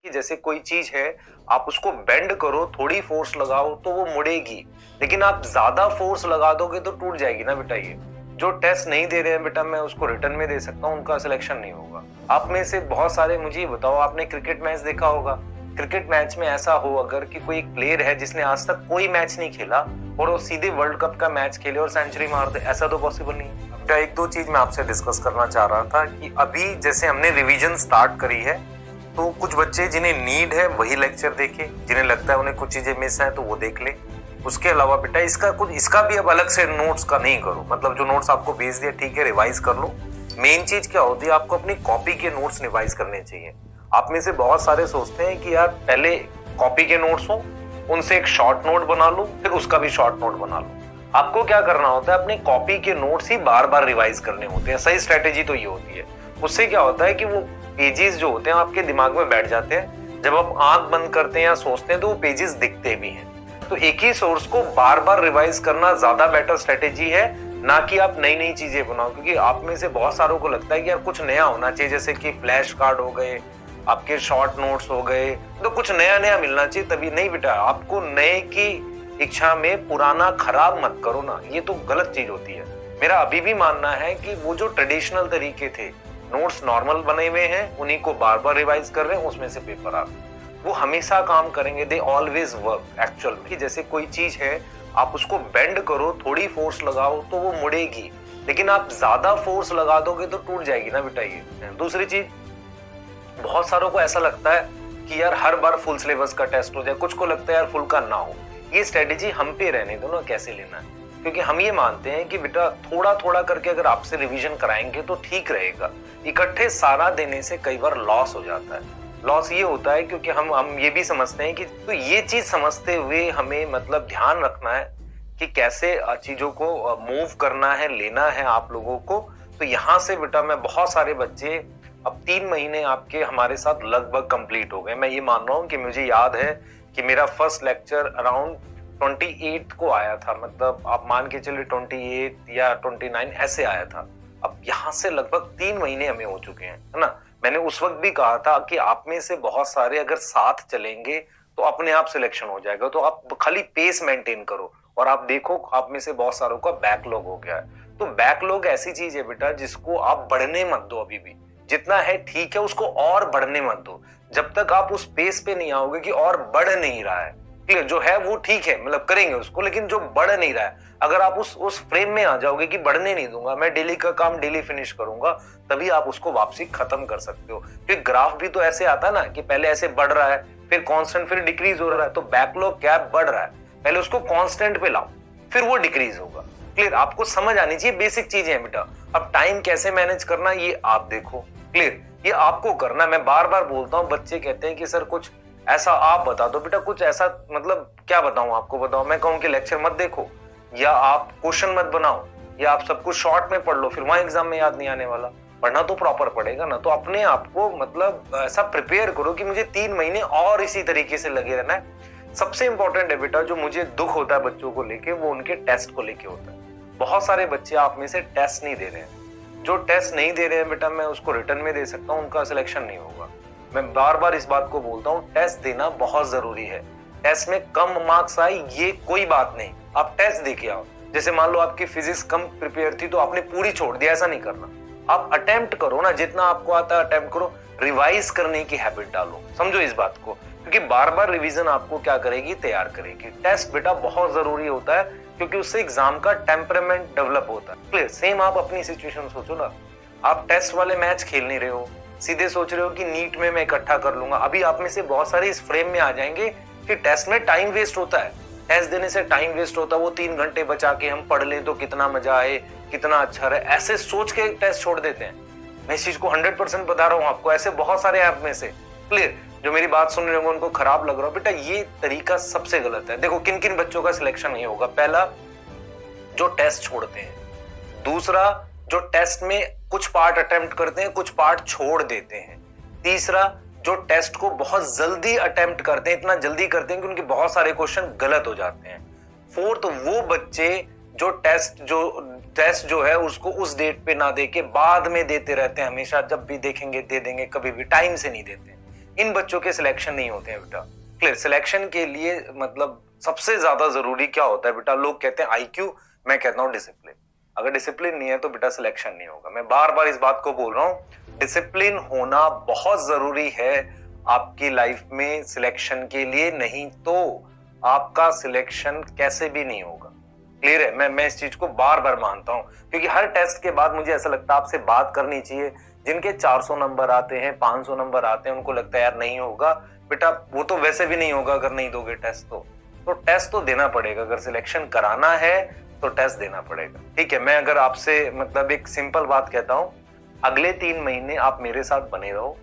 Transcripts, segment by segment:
कि जैसे कोई चीज है, आप उसको बेंड करो, थोड़ी फोर्स लगाओ तो वो मुड़ेगी, लेकिन आप ज्यादा फोर्स लगा दोगे तो टूट जाएगी ना बेटा। ये जो टेस्ट नहीं दे रहे हैं बेटा, मैं उसको रिटर्न में दे सकता हूँ, उनका सिलेक्शन नहीं होगा। आप में से बहुत सारे, मुझे ये बताओ, आपने क्रिकेट मैच देखा होगा। क्रिकेट मैच में ऐसा हो अगर कि कोई एक प्लेयर है जिसने आज तक कोई मैच नहीं खेला और वो सीधे वर्ल्ड कप का मैच खेले और सेंचुरी मार दे, ऐसा तो पॉसिबल नहीं है। बेटा एक दो चीज मैं आपसे डिस्कस करना चाह रहा था कि अभी जैसे हमने रिवीजन स्टार्ट करी है, तो कुछ बच्चे जिन्हें नीड है वही लेक्चर देखे, जिन्हें लगता है उन्हें कुछ चीजें मिस है तो वो देख ले। उसके अलावा बेटा इसका भी अब अलग से नोट्स का नहीं करो, मतलब जो नोट्स आपको भेज दिया ठीक है, रिवाइज कर लो। मेन चीज क्या होती है, आपको अपनी कॉपी के नोट्स रिवाइज करने चाहिए। आप में से बहुत सारे सोचते हैं कि यार पहले कॉपी के नोट्स हो, उनसे एक शॉर्ट नोट बना लो, फिर उसका भी शॉर्ट नोट बना लो। आपको क्या करना होता है, अपने कॉपी के नोट्स ही बार बार रिवाइज करने होते हैं। सही स्ट्रेटेजी तो ये होती है। उससे क्या होता है कि वो पेजेस जो होते हैं आपके दिमाग में बैठ जाते हैं। जब आप आंख बंद करते हैं या सोचते हैं तो वो पेजेस दिखते भी हैं। तो एक ही सोर्स को बार बार रिवाइज करना ज्यादा बेटर स्ट्रेटेजी है, ना कि आप नई नई चीजें बनाओ। क्योंकि आप में से बहुत सारों को लगता है कि यार कुछ नया होना चाहिए, जैसे कि फ्लैश कार्ड हो गए, आपके शॉर्ट नोट्स हो गए, तो कुछ नया नया मिलना चाहिए तभी। नहीं बेटा, आपको नए की इच्छा में पुराना खराब मत करो ना, ये तो गलत चीज होती है। मेरा अभी भी मानना है कि वो जो ट्रेडिशनल तरीके थे, नोट्स नॉर्मल बने हुए हैं, उन्हीं को बार बार रिवाइज कर रहे हैं, उसमें से पेपर आ रहे, वो हमेशा काम करेंगे। दे ऑलवेज वर्क एक्चुअल में। कि जैसे कोई चीज है, आप उसको बेंड करो, थोड़ी फोर्स लगाओ तो वो मुड़ेगी, लेकिन आप ज्यादा फोर्स लगा दोगे तो टूट जाएगी ना बेटा। ये दूसरी चीज, बहुत सारों को ऐसा लगता है कि यार हर बार फुल सिलेबस का टेस्ट हो जाए, कुछ को लगता है यार फुल का ना हो। ये स्ट्रेटेजी हम पे रहने दो ना, कैसे लेना है। क्योंकि हम ये मानते हैं कि बेटा थोड़ा थोड़ा करके अगर आपसे रिवीजन कराएंगे तो ठीक रहेगा। इकट्ठे सारा देने से कई बार लॉस हो जाता है। लॉस ये होता है क्योंकि हम ये भी समझते हैं कि, तो ये चीज समझते हुए हमें मतलब ध्यान रखना है कि कैसे चीजों को मूव करना है, लेना है आप लोगों को। तो यहाँ से बेटा मैं बहुत सारे बच्चे, अब 3 महीने आपके हमारे साथ लगभग कंप्लीट हो गए। मैं ये मान रहा हूँ कि मुझे याद है कि मेरा फर्स्ट लेक्चर अराउंड 28 को आया था, मतलब आप मान के चलिए 28 या 29 ऐसे आया था। अब यहाँ से लगभग 3 महीने हमें हो चुके हैं, है ना। मैंने उस वक्त भी कहा था कि आप में से बहुत सारे अगर साथ चलेंगे तो अपने आप सिलेक्शन हो जाएगा। तो आप खाली पेस मेंटेन करो, और आप देखो आप में से बहुत सारों का बैकलॉग हो गया है। तो बैकलॉग ऐसी चीज है बेटा जिसको आप बढ़ने मत दो। अभी भी जितना है ठीक है, उसको और बढ़ने मत दो जब तक आप उस पेस पे नहीं आओगे कि और बढ़ नहीं रहा है। क्लियर, जो है वो ठीक है, मतलब करेंगे उसको, लेकिन जो बढ़ नहीं रहा है, अगर आप उस फ्रेम में आ जाओगे कि बढ़ने नहीं दूंगा, मैं डेली का काम डेली फिनिश करूंगा, तभी आप उसको वापसी खत्म कर सकते हो। क्योंकि ग्राफ भी तो ऐसे आता है ना कि पहले ऐसे बढ़ रहा है, फिर कांस्टेंट, फिर डिक्रीज हो रहा है। तो बैकलॉग क्या बढ़ रहा है, पहले उसको कांस्टेंट पे लाओ, फिर वो डिक्रीज होगा। क्लियर, आपको समझ आनी चाहिए, बेसिक चीजें हैं बेटा। अब टाइम कैसे मैनेज करना ये आप देखो। क्लियर, ये आपको करना। मैं बार बार बोलता हूँ, बच्चे कहते हैं कि सर कुछ ऐसा आप बता दो। बेटा कुछ ऐसा मतलब क्या बताऊं आपको, बताओ। मैं कहूं कि लेक्चर मत देखो, या आप क्वेश्चन मत बनाओ, या आप सब कुछ शॉर्ट में पढ़ लो, फिर वहां एग्जाम में याद नहीं आने वाला। पढ़ना तो प्रॉपर पड़ेगा ना। तो अपने आप को मतलब ऐसा प्रिपेयर करो कि मुझे 3 महीने और इसी तरीके से लगे रहना है। सबसे इंपॉर्टेंट है बेटा, जो मुझे दुख होता है बच्चों को लेके, वो उनके टेस्ट को लेके होता है। बहुत सारे बच्चे आप में से टेस्ट नहीं दे रहे हैं। जो टेस्ट नहीं दे रहे हैं बेटा, मैं उसको रिटर्न में दे सकता हूँ, उनका सिलेक्शन नहीं होगा। मैं बार बार इस बात को बोलता हूँ, टेस्ट देना बहुत जरूरी है। टेस्ट में कम मार्क्स आए ये कोई बात नहीं, आप टेस्ट दे के आओ। जैसे मान लो आपकी फिजिक्स कम प्रिपेयर थी तो आपने पूरी छोड़ दिया, ऐसा नहीं करना। आप अटेम्प्ट करो ना, जितना आपको आता है अटेम्प्ट करो, रिवाइज करने की हैबिट डालो। समझो इस बात को, क्योंकि बार बार रिवीजन आपको क्या करेगी, तैयार करेगी। टेस्ट बेटा बहुत जरूरी होता है, क्योंकि उससे एग्जाम का टेम्परामेंट डेवलप होता है। क्लियर, सेम आप अपनी सिचुएशन सोचो ना। आप टेस्ट वाले मैच खेल नहीं रहे हो, सीधे सोच रहे हो कि नीट में मैं इकट्ठा कर लूंगा। अभी आप में से बहुत सारे इस फ्रेम में आ जाएंगे कि टेस्ट में टाइम वेस्ट होता है, टेस्ट देने से टाइम वेस्ट होता है, वो 3 घंटे बचा के हम पढ़ लें तो कितना मजा आए, कितना अच्छा रहे, ऐसे सोच के टेस्ट छोड़ देते हैं। मैं इस चीज को 100% बता रहा हूँ आपको, ऐसे बहुत सारे आप में से। क्लियर, जो मेरी बात सुन रहे होंगे उनको खराब लग रहा हो, बेटा ये तरीका सबसे गलत है। देखो किन किन बच्चों का सिलेक्शन नहीं होगा। पहला, जो टेस्ट छोड़ते हैं। दूसरा, जो टेस्ट में कुछ पार्ट अटेम्प्ट करते हैं, कुछ पार्ट छोड़ देते हैं। तीसरा, जो टेस्ट को बहुत जल्दी अटेम्प्ट करते हैं, इतना जल्दी करते हैं कि उनके बहुत सारे क्वेश्चन गलत हो जाते हैं। फोर्थ, वो बच्चे जो टेस्ट जो है उसको उस डेट पे ना दे के बाद में देते रहते हैं, हमेशा जब भी देखेंगे दे देंगे, कभी भी टाइम से नहीं देते। इन बच्चों के सिलेक्शन नहीं होते हैं बेटा। क्लियर? सिलेक्शन के लिए मतलब सबसे ज्यादा जरूरी क्या होता है बेटा? लोग कहते हैं आईक्यू, मैं कहता हूँ डिसिप्लिन। अगर डिसिप्लिन नहीं है तो बेटा सिलेक्शन नहीं होगा। मैं बार बार इस बात को बोल रहा हूँ, डिसिप्लिन होना बहुत जरूरी है आपकी लाइफ में सिलेक्शन के लिए, नहीं तो आपका सिलेक्शन कैसे भी नहीं होगा। क्लियर है? मैं इस चीज को बार बार मानता हूं, क्योंकि हर टेस्ट के बाद मुझे ऐसा लगता है आपसे बात करनी चाहिए। जिनके 400 नंबर आते हैं, 500 नंबर आते हैं, उनको लगता है यार नहीं होगा बेटा, वो तो वैसे भी नहीं होगा अगर नहीं दोगे टेस्ट तो टेस्ट तो देना पड़ेगा। अगर सिलेक्शन कराना है तो टेस्ट देना पड़ेगा। ठीक है? मैं अगर आपसे मतलब एक सिंपल बात कहता हूं, अगले 3 महीने आप मेरे साथ बने रहो,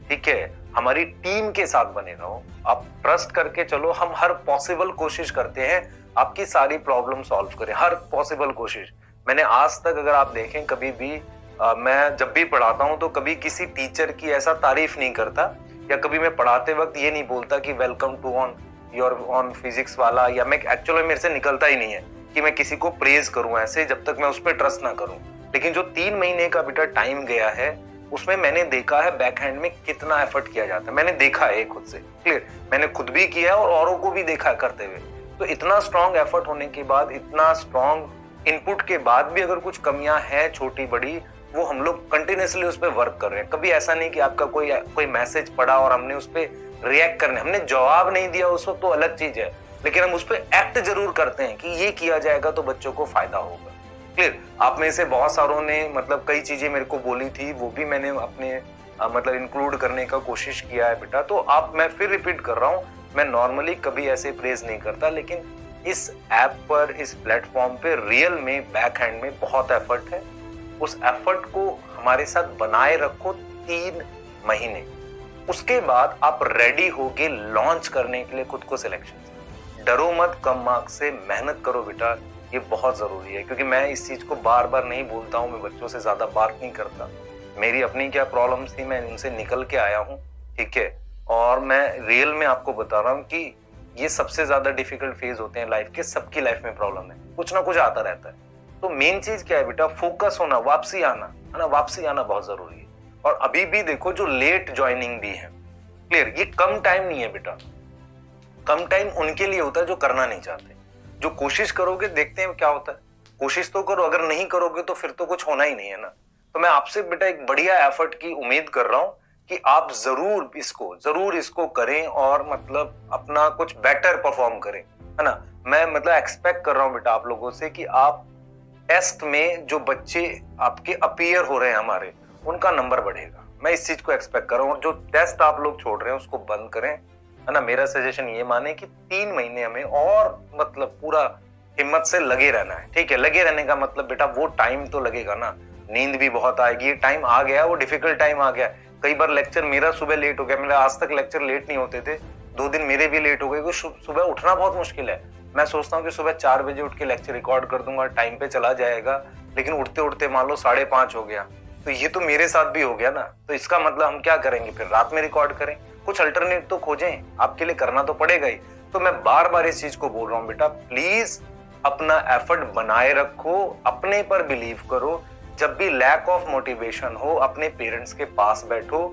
ठीक है? हमारी टीम के साथ बने रहो, आप ट्रस्ट करके चलो। हम हर पॉसिबल कोशिश करते हैं आपकी सारी प्रॉब्लम सॉल्व करें, हर पॉसिबल कोशिश। मैंने आज तक अगर आप देखें कभी भी मैं जब भी पढ़ाता हूं तो कभी किसी टीचर की ऐसा तारीफ नहीं करता, या कभी मैं पढ़ाते वक्त ये नहीं बोलता कि वेलकम टू ऑन फिजिक्स वाला, या मैं एक्चुअली मेरे से निकलता ही नहीं है कि मैं किसी को प्रेज करूं ऐसे, जब तक मैं उस पर ट्रस्ट ना करूं। लेकिन जो 3 महीने का बेटा टाइम गया है, उसमें मैंने देखा है बैक हैंड में कितना एफर्ट किया जाता है। मैंने देखा है खुद से। क्लियर? मैंने खुद भी किया है और औरों को भी देखा है करते हुए। तो इतना स्ट्रॉन्ग एफर्ट होने के बाद, इतना स्ट्रॉन्ग इनपुट के बाद भी अगर कुछ कमियां हैं छोटी बड़ी, वो हम लोग कंटिन्यूअसली उस पर वर्क कर रहे हैं। कभी ऐसा नहीं कि आपका कोई मैसेज पढ़ा और हमने उस पर रिएक्ट करने, हमने जवाब नहीं दिया उस वक्त तो अलग चीज है, लेकिन हम उस पर एक्ट जरूर करते हैं कि ये किया जाएगा तो बच्चों को फायदा होगा। क्लियर? आप में से बहुत सारों ने मतलब कई चीजें मेरे को बोली थी, वो भी मैंने अपने मतलब इंक्लूड करने का कोशिश किया है बेटा। तो आप, मैं फिर रिपीट कर रहा हूँ, मैं नॉर्मली कभी ऐसे प्रेज नहीं करता, लेकिन इस ऐप पर, इस प्लेटफॉर्म पे रियल में बैक हैंड में बहुत एफर्ट है। उस एफर्ट को हमारे साथ बनाए रखो 3 महीने, उसके बाद आप रेडी होगे लॉन्च करने के लिए खुद को सिलेक्शन। डरो मत कम मार्क्स से, मेहनत करो बेटा, ये बहुत जरूरी है। क्योंकि मैं इस चीज को बार बार नहीं बोलता हूँ, मैं बच्चों से ज्यादा बात नहीं करता। मेरी अपनी क्या प्रॉब्लम्स थी, मैं उनसे निकल के आया हूँ, ठीक है? और मैं रियल में आपको बता रहा हूँ कि ये सबसे ज्यादा डिफिकल्ट फेज होते हैं लाइफ के। सबकी लाइफ में प्रॉब्लम है, कुछ ना कुछ आता रहता है। तो मेन चीज क्या है बेटा? फोकस होना, वापसी आना है ना, वापसी आना बहुत जरूरी है। और अभी भी देखो जो लेट ज्वाइनिंग भी है, क्लियर, ये कम टाइम नहीं है बेटा। कम टाइम उनके लिए होता है जो करना नहीं चाहते। जो कोशिश करोगे, देखते हैं क्या होता है। कोशिश तो करो, अगर नहीं करोगे तो फिर तो कुछ होना ही नहीं है ना। तो मैं आपसे बेटा एक बढ़िया एफर्ट की उम्मीद कर रहा हूं कि आप जरूर इसको करें और मतलब अपना कुछ बेटर परफॉर्म करें, है ना। मैं मतलब एक्सपेक्ट कर रहा हूं बेटा आप लोगों से कि आप टेस्ट में जो बच्चे आपके अपीयर हो रहे हैं हमारे, उनका नंबर बढ़ेगा। मैं इस चीज को एक्सपेक्ट कर रहा हूं। और जो टेस्ट आप लोग छोड़ रहे हैं उसको बंद करें, है ना। मेरा सजेशन ये माने कि 3 महीने हमें और मतलब पूरा हिम्मत से लगे रहना है, ठीक है। लगे रहने का मतलब बेटा वो टाइम तो लगेगा ना, नींद भी बहुत आएगी। टाइम आ गया, वो डिफिकल्ट टाइम आ गया। कई बार लेक्चर मेरा सुबह लेट हो गया, मेरा आज तक लेक्चर लेट नहीं होते थे, 2 दिन मेरे भी लेट हो गए। सुबह उठना बहुत मुश्किल है। मैं सोचता हूँ कि सुबह 4 बजे उठ के लेक्चर रिकॉर्ड कर दूंगा, टाइम पे चला जाएगा, लेकिन उठते उठते मान लो 5:30 हो गया। तो ये तो मेरे साथ भी हो गया ना। तो इसका मतलब हम क्या करेंगे फिर? रात में रिकॉर्ड करें? कुछ अल्टरनेट तो खोजें, आपके लिए करना तो पड़ेगा ही। तो मैं बार बार इस चीज को बोल रहा हूँ बेटा, प्लीज अपना एफर्ट बनाए रखो, अपने पर बिलीव करो। जब भी लैक ऑफ मोटिवेशन हो, अपने पेरेंट्स के पास बैठो,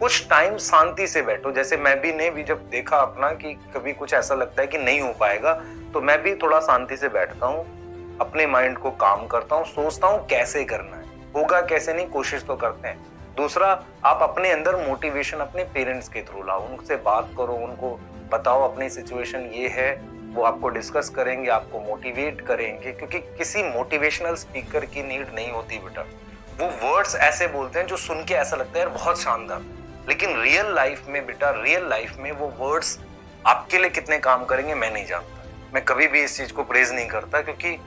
कुछ टाइम शांति से बैठो। जैसे मैं भी ने भी जब देखा अपना कि कभी कुछ ऐसा लगता है कि नहीं हो पाएगा, तो मैं भी थोड़ा शांति से बैठता हूँ, अपने माइंड को काम करता हूँ, सोचता हूँ कैसे करना है, होगा कैसे नहीं, कोशिश तो करते हैं। दूसरा, आप अपने अंदर मोटिवेशन अपने पेरेंट्स के थ्रू लाओ, उनसे बात करो, उनको बताओ अपनी सिचुएशन ये है, वो आपको डिस्कस करेंगे, आपको मोटिवेट करेंगे। क्योंकि किसी मोटिवेशनल स्पीकर की नीड नहीं होती बेटा। वो वर्ड्स ऐसे बोलते हैं जो सुन के ऐसा लगता है यार बहुत शानदार, लेकिन रियल लाइफ में बेटा, रियल लाइफ में वो वर्ड्स आपके लिए कितने काम करेंगे मैं नहीं जानता। मैं कभी भी इस चीज को प्रेज नहीं करता, क्योंकि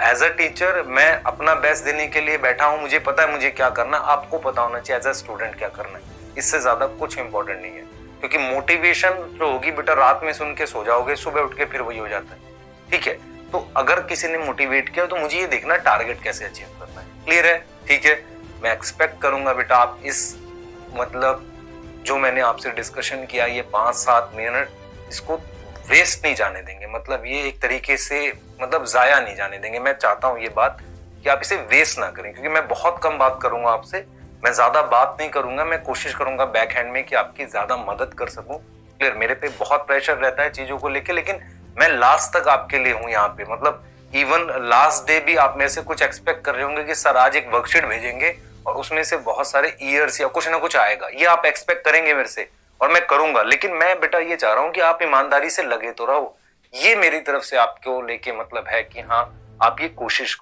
एज अ टीचर मैं अपना बेस्ट देने के लिए बैठा हूँ। मुझे पता है मुझे क्या करना, आपको पता होना चाहिए एज अ स्टूडेंट क्या करना है। इससे ज्यादा कुछ इंपॉर्टेंट नहीं है। क्योंकि मोटिवेशन जो होगी बेटा, रात में सुन के सो जाओगे, सुबह उठ के फिर वही हो जाता है, ठीक है। तो अगर किसी ने मोटिवेट किया तो मुझे ये देखना टारगेट कैसे अचीव करना है। क्लियर है? ठीक है। मैं एक्सपेक्ट करूंगा बेटा आप इस मतलब जो मैंने आपसे डिस्कशन किया, ये 5-7 मिनट, इसको वेस्ट नहीं जाने देंगे। मतलब ये एक तरीके से मतलब जाया नहीं जाने देंगे। मैं चाहता हूँ ये बात कि आप इसे वेस्ट ना करें, क्योंकि मैं बहुत कम बात करूंगा आपसे। मैं ज्यादा बात नहीं करूंगा, मैं कोशिश करूंगा बैक हैंड में कि आपकी ज्यादा मदद कर सकूं। क्लियर, मेरे पे बहुत प्रेशर रहता है चीजों को लेके, लेकिन मैं लास्ट तक आपके लिए हूं यहाँ पे। मतलब इवन लास्ट डे भी आप मेरे से कुछ एक्सपेक्ट कर रहे होंगे कि सर आज एक वर्कशीट भेजेंगे और उसमें से बहुत सारे ईयर्स या कुछ ना कुछ आएगा, ये आप एक्सपेक्ट करेंगे मेरे से और मैं करूंगा। लेकिन मैं बेटा ये चाह रहा हूँ कि आप ईमानदारी से लगे तो रहो, ये मेरी तरफ से आपको लेके मतलब है कि हाँ आप ये कोशिश